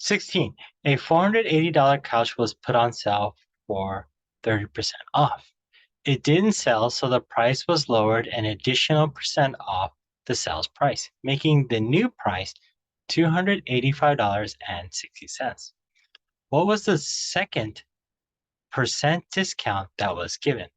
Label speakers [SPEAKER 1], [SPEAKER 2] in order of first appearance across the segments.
[SPEAKER 1] 16. A $480 couch was put on sale for 30% off. It didn't sell, so the price was lowered an additional percent off the sales price, making the new price $285.60. What was the second percent discount that was given?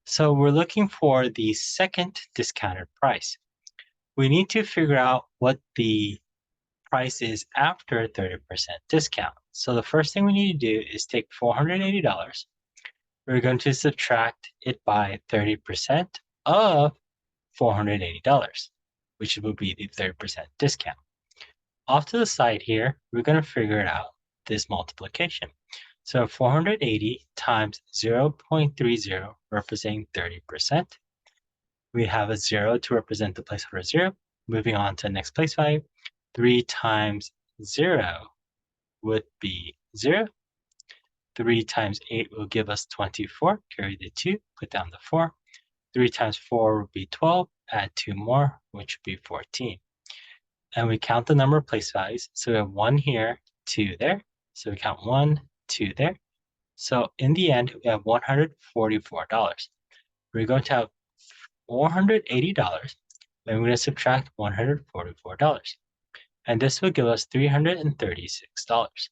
[SPEAKER 1] So we're looking for the second discounted price. We need to figure out what the price is after 30% discount. So the first thing we need to do is take $480. We're going to subtract it by 30% of $480, which will be the 30% discount. Off to the side here, we're going to figure out this multiplication. So 480 times 0.30 representing 30%. We have a 0 to represent the placeholder 0. Moving on to the next place value. 3 times 0 would be 0. 3 times 8 will give us 24. Carry the 2, put down the 4. 3 times 4 would be 12. Add 2 more, which would be 14. And we count the number of place values. So we have 1 here, 2 there. So we count 1, 2 there. So in the end, we have $144. We're going to have $480, and we're going to subtract $144. And this will give us $336.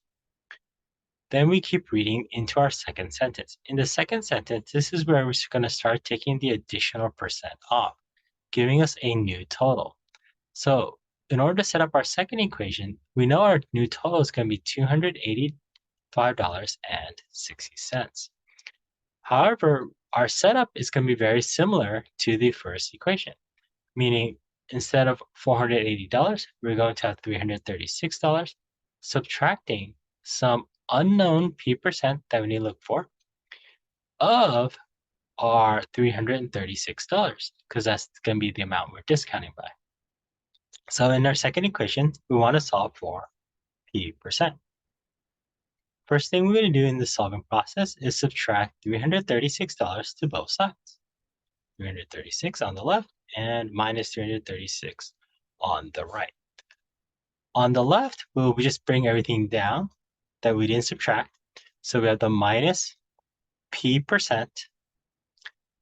[SPEAKER 1] Then we keep reading into our second sentence. In the second sentence, this is where we're going to start taking the additional percent off, giving us a new total. So in order to set up our second equation, we know our new total is going to be $285.60. However, our setup is going to be very similar to the first equation, meaning instead of $480, we're going to have $336, subtracting some unknown p% that we need to look for of our $336, because that's going to be the amount we're discounting by. So in our second equation, we want to solve for p%. First thing we're going to do in the solving process is subtract $336 to both sides. 336 on the left and minus 336 on the right. On the left, we'll just bring everything down that we didn't subtract. So we have the minus p%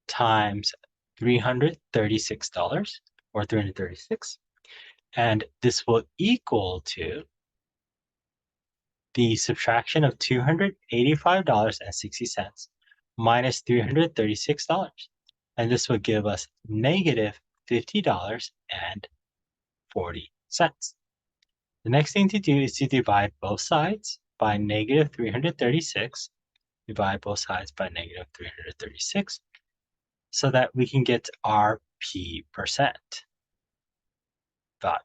[SPEAKER 1] times $336, or 336. And this will equal to the subtraction of $285.60 minus $336. And this will give us negative $50.40. The next thing to do is to divide both sides by negative 336. Divide both sides by negative 336 so that we can get our p% value.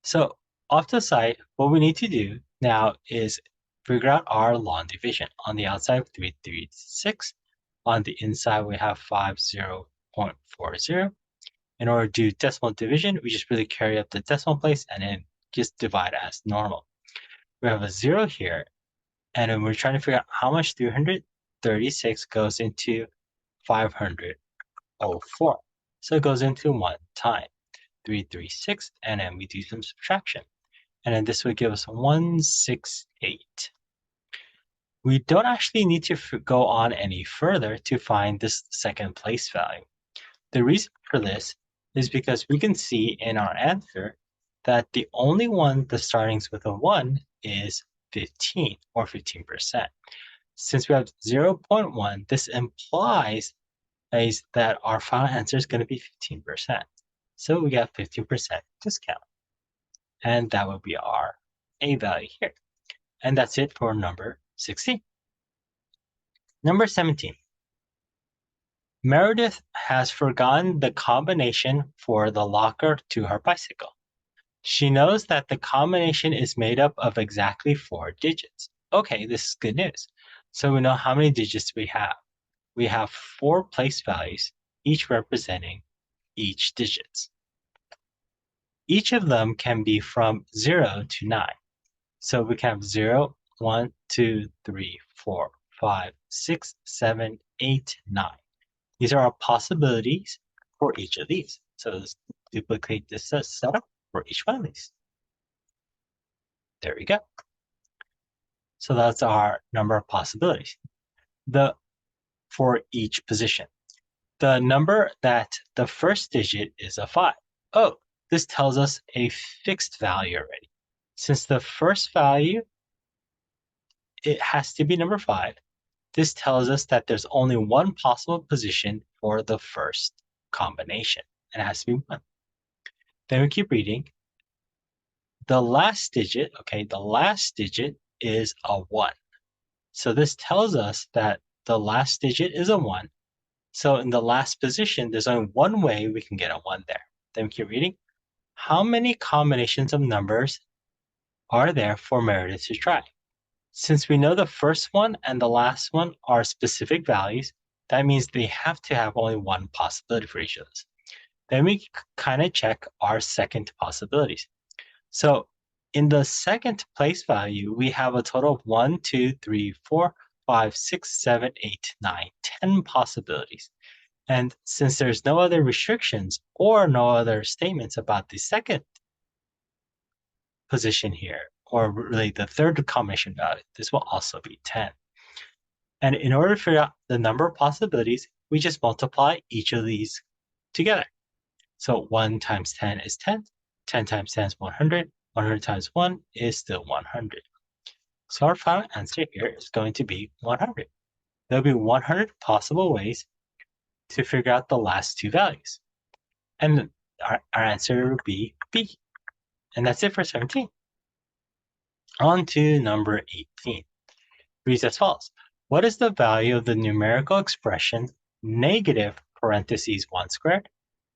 [SPEAKER 1] So off to the side, what we need to do now is figure out our long division. On the outside, 336. On the inside, we have 50.40. In order to do decimal division, we just really carry up the decimal place and then just divide as normal. We have a 0 here, and then we're trying to figure out how much 336 goes into 504. So it goes into 1 time, 336, and then we do some subtraction. And then this would give us 168. We don't actually need to go on any further to find this second place value. The reason for this is because we can see in our answer that the only one that starting with a 1 is 15, or 15%. Since we have 0.1, this implies that our final answer is going to be 15%. So we got 15% discount. And that would be our A value here. And that's it for number 16. Number 17. Meredith has forgotten the combination for the locker to her bicycle. She knows that the combination is made up of exactly 4 digits. Okay, this is good news. So we know how many digits we have. We have 4 place values, each representing each digits. Each of them can be from 0 to 9. So we can have 0, 1, 2, 3, 4, 5, 6, 7, 8, 9. These are our possibilities for each of these. So let's duplicate this setup for each one of these. There we go. So that's our number of possibilities for each position. The number that the first digit is a 5. Oh, this tells us a fixed value already. Since the first value, it has to be number 5. This tells us that there's only one possible position for the first combination, and it has to be 1. Then we keep reading. The last digit is a 1. So this tells us that the last digit is a 1. So in the last position, there's only one way we can get a 1 there. Then we keep reading. How many combinations of numbers are there for Meredith to try? Since we know the first one and the last one are specific values, that means they have to have only one possibility for each of those. Then we kind of check our second possibilities. So in the second place value, we have a total of 1, 2, 3, 4, 5, 6, 7, 8, 9, 10 possibilities. And since there's no other restrictions or no other statements about the second position here, or really the third combination value, this will also be 10. And in order to figure out the number of possibilities, we just multiply each of these together. So 1 times 10 is 10, 10 times 10 is 100, 100 times 1 is still 100. So our final answer here is going to be 100. There'll be 100 possible ways to figure out the last two values. And our answer will be B. And that's it for 17. On to number 18. Reads as follows. What is the value of the numerical expression negative parentheses 1 squared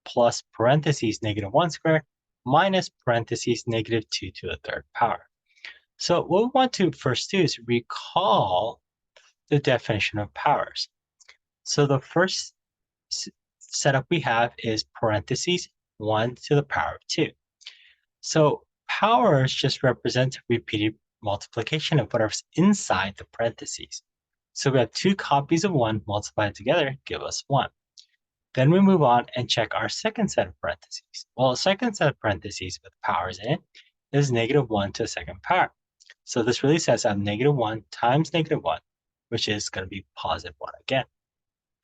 [SPEAKER 1] plus parentheses negative 1 squared minus parentheses negative 2 to the third power? So what we want to first do is recall the definition of powers. So the first setup we have is parentheses 1 to the power of 2. So powers just represent repeated multiplication of whatever's inside the parentheses. So we have 2 copies of 1 multiplied together give us 1. Then we move on and check our second set of parentheses. Well, the second set of parentheses with powers in it is negative 1 to the second power. So this really says I have negative 1 times negative 1, which is going to be positive 1 again.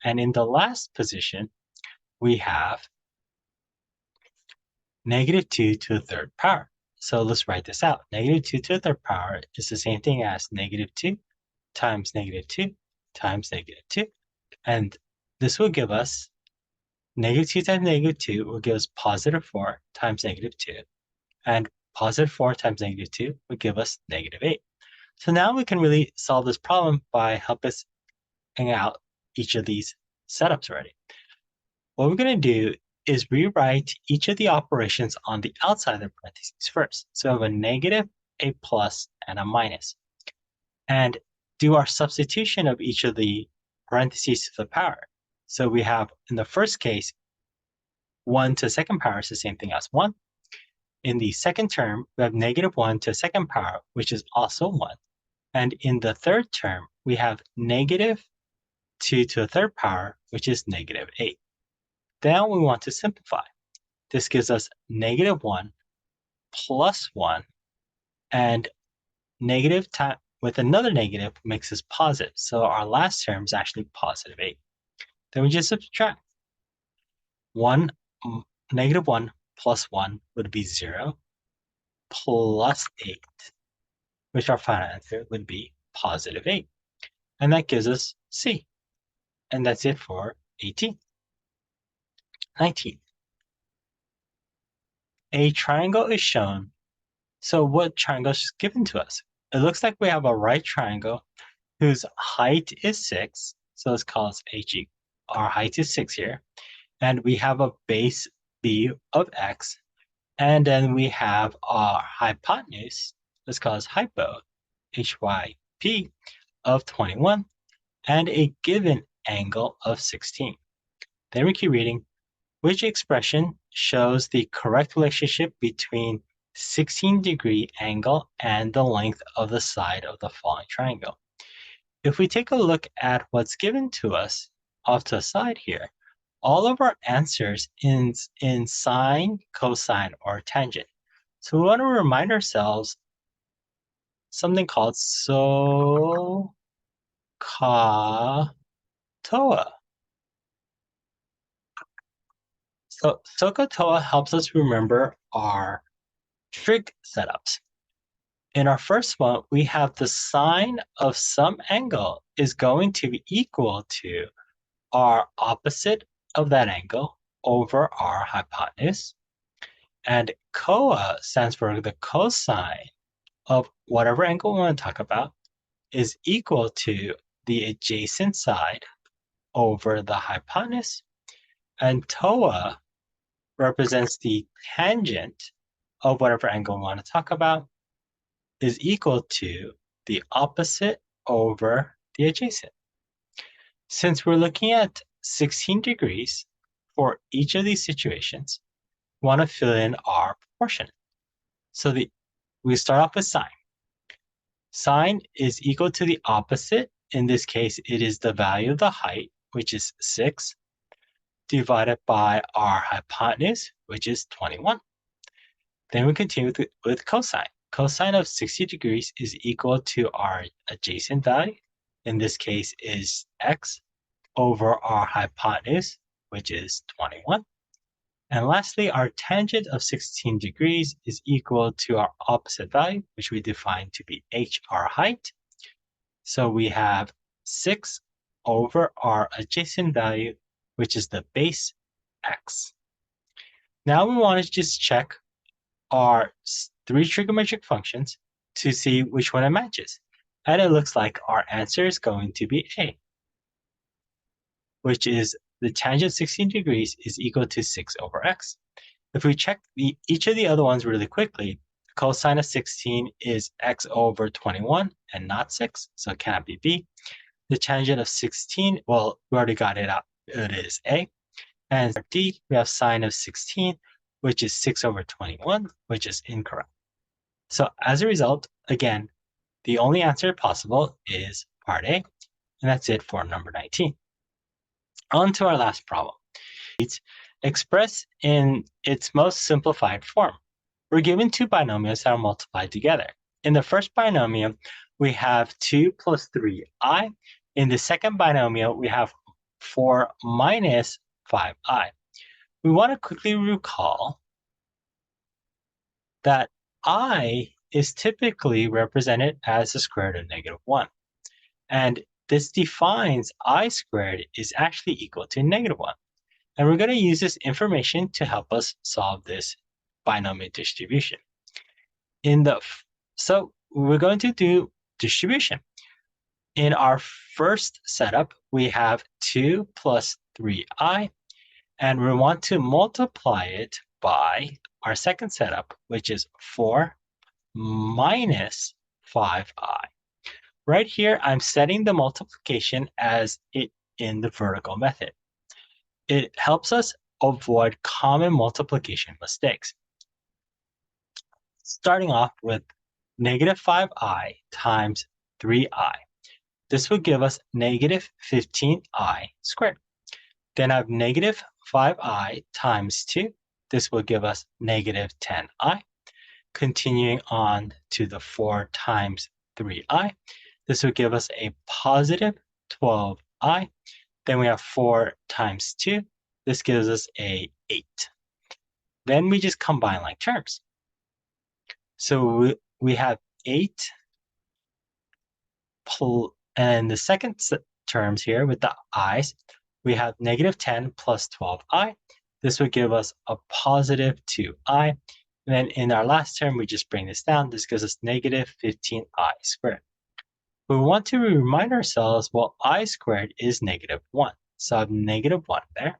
[SPEAKER 1] And in the last position, we have negative 2 to the third power. So let's write this out. Negative 2 to the third power is the same thing as negative 2 times negative 2 times negative 2. And this will give us negative 2 times negative 2 will give us positive 4 times negative 2. And positive 4 times negative 2 will give us negative 8. So now we can really solve this problem by helping us out each of these setups already. What we're going to do is rewrite each of the operations on the outside of the parentheses first. So we have a negative, a plus, and a minus. And do our substitution of each of the parentheses to the power. So we have, in the first case, 1 to the second power is the same thing as 1. In the second term, we have negative 1 to the second power, which is also 1. And in the third term, we have negative 2 to the third power, which is negative 8. Then we want to simplify. This gives us negative 1 plus 1, and negative time with another negative makes us positive. So our last term is actually positive 8. Then we just subtract. Negative 1 plus 1 would be 0 plus 8, which our final answer would be positive 8. And that gives us C. And that's it for 18. 19. A triangle is shown. So what triangle is given to us? It looks like we have a right triangle whose height is 6. So let's call it HE. Our height is 6 here. And we have a base B of x. And then we have our hypotenuse, let's call it hypo, HYP, of 21. And a given angle of 16. Then we keep reading. Which expression shows the correct relationship between 16-degree angle and the length of the side of the following triangle? If we take a look at what's given to us off to the side here, all of our answers in sine, cosine, or tangent. So we want to remind ourselves something called SOHCAHTOA. So SOHCAHTOA helps us remember our trig setups. In our first one, we have the sine of some angle is going to be equal to our opposite of that angle over our hypotenuse. And COA stands for the cosine of whatever angle we want to talk about is equal to the adjacent side over the hypotenuse. And TOA represents the tangent of whatever angle we want to talk about is equal to the opposite over the adjacent. Since we're looking at 16 degrees for each of these situations, we want to fill in our proportion. So we start off with sine. Sine is equal to the opposite. In this case, it is the value of the height, which is 6, divided by our hypotenuse, which is 21. Then we continue with cosine. Cosine of 60 degrees is equal to our adjacent value. In this case is x over our hypotenuse, which is 21. And lastly, our tangent of 16 degrees is equal to our opposite value, which we define to be h, our height. So we have 6 over our adjacent value, which is the base x. Now we want to just check our 3 trigonometric functions to see which one it matches. And it looks like our answer is going to be A, which is the tangent of 16 degrees is equal to 6 over x. If we check each of the other ones really quickly, cosine of 16 is x over 21 and not 6, so it cannot be B. The tangent of 16, well, we already got it out. It is A. And D, we have sine of 16, which is 6 over 21, which is incorrect. So as a result, again, the only answer possible is part A, and that's it for number 19. On to our last problem. It's expressed in its most simplified form. We're given 2 binomials that are multiplied together. In the first binomial, we have 2 plus 3i. In the second binomial, we have 4 minus 5i. We want to quickly recall that I is typically represented as the square root of -1. And this defines I squared is actually equal to -1. And we're going to use this information to help us solve this binomial distribution. So we're going to do distribution. In our first setup, we have 2 plus 3i, and we want to multiply it by our second setup, which is 4 minus 5i. Right here, I'm setting the multiplication as it in the vertical method. It helps us avoid common multiplication mistakes. Starting off with negative 5i times 3i. This will give us negative 15i squared. Then I have negative 5i times 2. This will give us negative 10i. Continuing on to the 4 times 3i. This will give us a positive 12i. Then we have 4 times 2. This gives us a 8. Then we just combine like terms. So we have 8, and the second terms here with the i's, we have negative 10 plus 12i. This would give us a positive 2i. And then in our last term, we just bring this down. This gives us negative 15i squared. We want to remind ourselves, well, I squared is -1. So I have -1 there,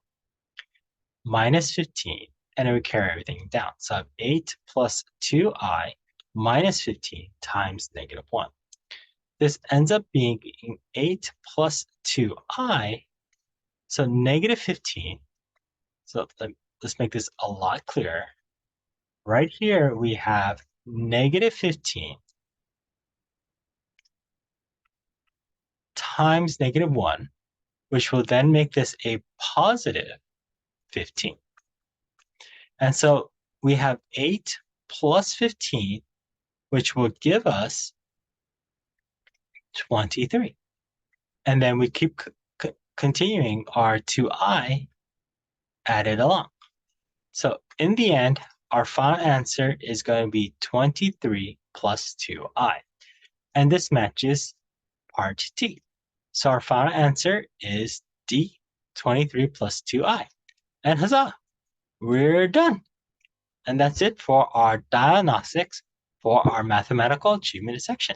[SPEAKER 1] minus 15, and then we carry everything down. So I have 8 plus 2i minus 15 times -1. This ends up being 8 plus 2i, so negative 15. So let's make this a lot clearer. Right here, we have negative 15 times -1, which will then make this a positive 15. And so we have 8 plus 15, which will give us 23. And then we keep continuing our 2i added along. So in the end, our final answer is going to be 23 plus 2i. And this matches part D. So our final answer is D, 23 plus 2i. And huzzah, we're done. And that's it for our diagnostics for our mathematical achievement section.